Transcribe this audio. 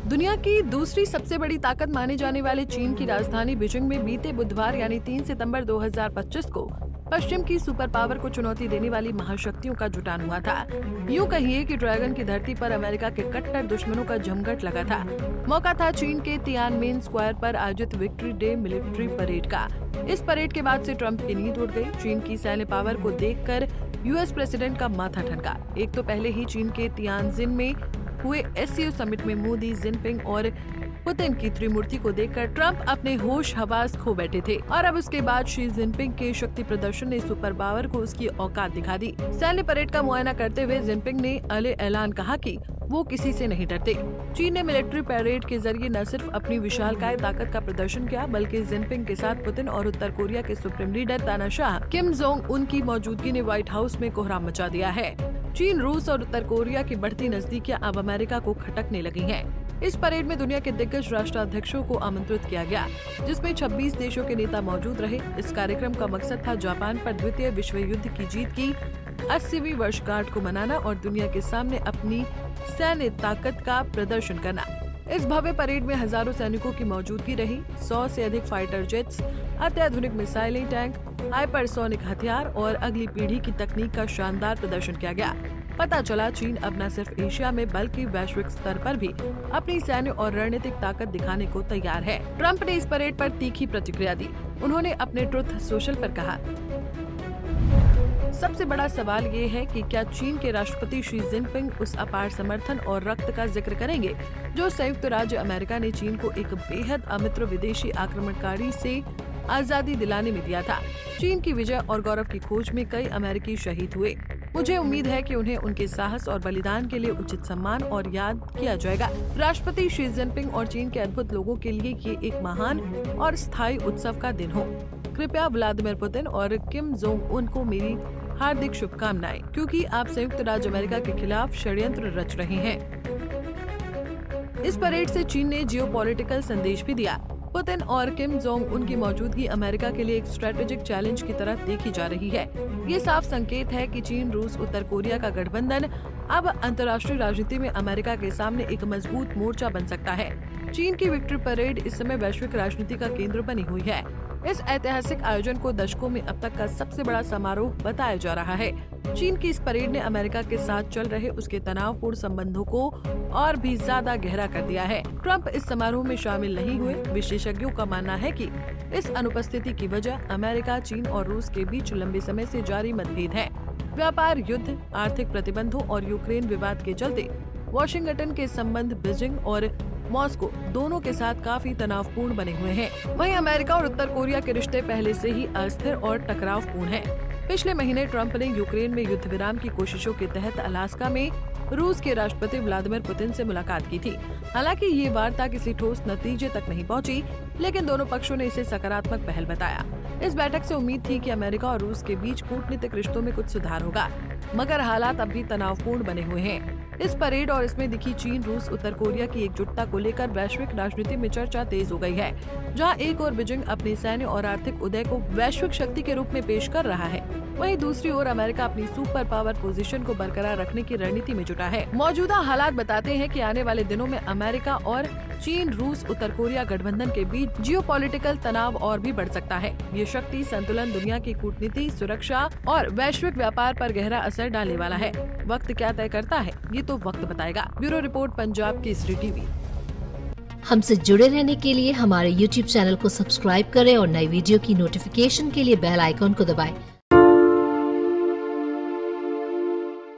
दुनिया की दूसरी सबसे बड़ी ताकत माने जाने वाले चीन की राजधानी बीजिंग में बीते बुधवार यानी 3 सितंबर 2025 को पश्चिम की सुपर पावर को चुनौती देने वाली महाशक्तियों का जुटान हुआ था। यूं कहिए कि ड्रैगन की धरती पर अमेरिका के कट्टर दुश्मनों का जमघट लगा था। मौका था चीन के तियानमेन स्क्वायर पर आयोजित विक्ट्री डे मिलिट्री परेड का। इस परेड के बाद से ट्रंप की नींद उड़ गई। चीन की सैन्य पावर को देखकर यूएस प्रेसिडेंट का माथा ठनका। एक तो पहले ही चीन के तियानजिन में हुए एससीओ समिट में मोदी, जिनपिंग और पुतिन की त्रिमूर्ति को देखकर ट्रंप अपने होश हवास खो बैठे थे, और अब उसके बाद शी जिनपिंग के शक्ति प्रदर्शन ने सुपर पावर को उसकी औकात दिखा दी। सैन्य परेड का मुआयना करते हुए जिनपिंग ने ऐलान कहा कि वो किसी से नहीं डरते। चीन ने मिलिट्री परेड के जरिए न सिर्फ अपनी विशालकाय ताकत का प्रदर्शन किया, बल्कि जिनपिंग के साथ पुतिन और उत्तर कोरिया के सुप्रीम लीडर तानाशाह किम जोंग उन की मौजूदगी ने व्हाइट हाउस में कोहराम मचा दिया है। चीन, रूस और उत्तर कोरिया की बढ़ती नजदीकियां अब अमेरिका को खटकने लगी हैं। इस परेड में दुनिया के दिग्गज राष्ट्राध्यक्षों को आमंत्रित किया गया, जिसमें 26 देशों के नेता मौजूद रहे। इस कार्यक्रम का मकसद था जापान पर द्वितीय विश्व युद्ध की जीत की 80वीं वर्षगांठ को मनाना और दुनिया के सामने अपनी सैन्य ताकत का प्रदर्शन करना। इस भव्य परेड में हजारों सैनिकों की मौजूदगी रही। 100 से अधिक फाइटर जेट्स, अत्याधुनिक मिसाइलें, टैंक, हाइपरसोनिक हथियार और अगली पीढ़ी की तकनीक का शानदार प्रदर्शन किया गया। पता चला चीन अब न सिर्फ एशिया में बल्कि वैश्विक स्तर पर भी अपनी सैन्य और रणनीतिक ताकत दिखाने को तैयार है। ट्रंप ने इस परेड पर तीखी प्रतिक्रिया दी। उन्होंने अपने ट्रुथ सोशल पर कहा, सबसे बड़ा सवाल ये है कि क्या चीन के राष्ट्रपति शी जिनपिंग उस अपार समर्थन और रक्त का जिक्र करेंगे जो संयुक्त राज्य अमेरिका ने चीन को एक बेहद अमित्र विदेशी आक्रमणकारी से आजादी दिलाने में दिया था। चीन की विजय और गौरव की खोज में कई अमेरिकी शहीद हुए। मुझे उम्मीद है कि उन्हें उनके साहस और बलिदान के लिए उचित सम्मान और याद किया जाएगा। राष्ट्रपति शी जिनपिंग और चीन के अद्भुत लोगों के लिए ये एक महान और स्थायी उत्सव का दिन हो। कृपया व्लादिमीर पुतिन और किम जोंग उन को मेरी हार्दिक शुभकामनाएं, क्योंकि आप संयुक्त राज्य अमेरिका के खिलाफ षड्यंत्र रच रहे हैं। इस परेड से चीन ने जियोपॉलिटिकल संदेश भी दिया। पुतिन और किम जोंग उन की मौजूदगी अमेरिका के लिए एक स्ट्रेटेजिक चैलेंज की तरह देखी जा रही है। ये साफ संकेत है कि चीन, रूस, उत्तर कोरिया का गठबंधन अब अंतर्राष्ट्रीय राजनीति में अमेरिका के सामने एक मजबूत मोर्चा बन सकता है। चीन की विक्ट्री परेड इस समय वैश्विक राजनीति का केंद्र बनी हुई है। इस ऐतिहासिक आयोजन को दशकों में अब तक का सबसे बड़ा समारोह बताया जा रहा है। चीन की इस परेड ने अमेरिका के साथ चल रहे उसके तनावपूर्ण संबंधों को और भी ज्यादा गहरा कर दिया है। ट्रंप इस समारोह में शामिल नहीं हुए। विशेषज्ञों का मानना है कि इस अनुपस्थिति की वजह अमेरिका, चीन और रूस के बीच लंबे समय से जारी मतभेद है। व्यापार युद्ध, आर्थिक प्रतिबंधों और यूक्रेन विवाद के चलते वॉशिंगटन के संबंध बीजिंग और मॉस्को दोनों के साथ काफी तनावपूर्ण बने हुए हैं। वहीं अमेरिका और उत्तर कोरिया के रिश्ते पहले से ही अस्थिर और टकरावपूर्ण हैं। पिछले महीने ट्रंप ने यूक्रेन में युद्ध विराम की कोशिशों के तहत अलास्का में रूस के राष्ट्रपति व्लादिमीर पुतिन से मुलाकात की थी। हालांकि ये वार्ता किसी ठोस नतीजे तक नहीं पहुंची, लेकिन दोनों पक्षों ने इसे सकारात्मक पहल बताया। इस बैठक से उम्मीद थी कि अमेरिका और रूस के बीच कूटनीतिक रिश्तों में कुछ सुधार होगा, मगर हालात अब भी तनावपूर्ण बने हुए हैं। इस परेड और इसमें दिखी चीन, रूस, उत्तर कोरिया की एकजुटता को लेकर वैश्विक राजनीति में चर्चा तेज हो गई है। जहां एक ओर बीजिंग अपने सैन्य और आर्थिक उदय को वैश्विक शक्ति के रूप में पेश कर रहा है, वहीं दूसरी ओर अमेरिका अपनी सुपर पावर पोजीशन को बरकरार रखने की रणनीति में जुटा है। मौजूदा हालात बताते हैं कि आने वाले दिनों में अमेरिका और चीन, रूस, उत्तर कोरिया गठबंधन के बीच जियोपॉलिटिकल तनाव और भी बढ़ सकता है। ये शक्ति संतुलन दुनिया की कूटनीति, सुरक्षा और वैश्विक व्यापार पर गहरा असर डालने वाला है। वक्त क्या तय करता है, ये तो वक्त बताएगा। Bureau report, Punjab Kesari TV. हमसे जुड़े रहने के लिए हमारे YouTube चैनल को सब्सक्राइब करें और नई वीडियो की नोटिफिकेशन के लिए बेल आइकॉन को दबाएं।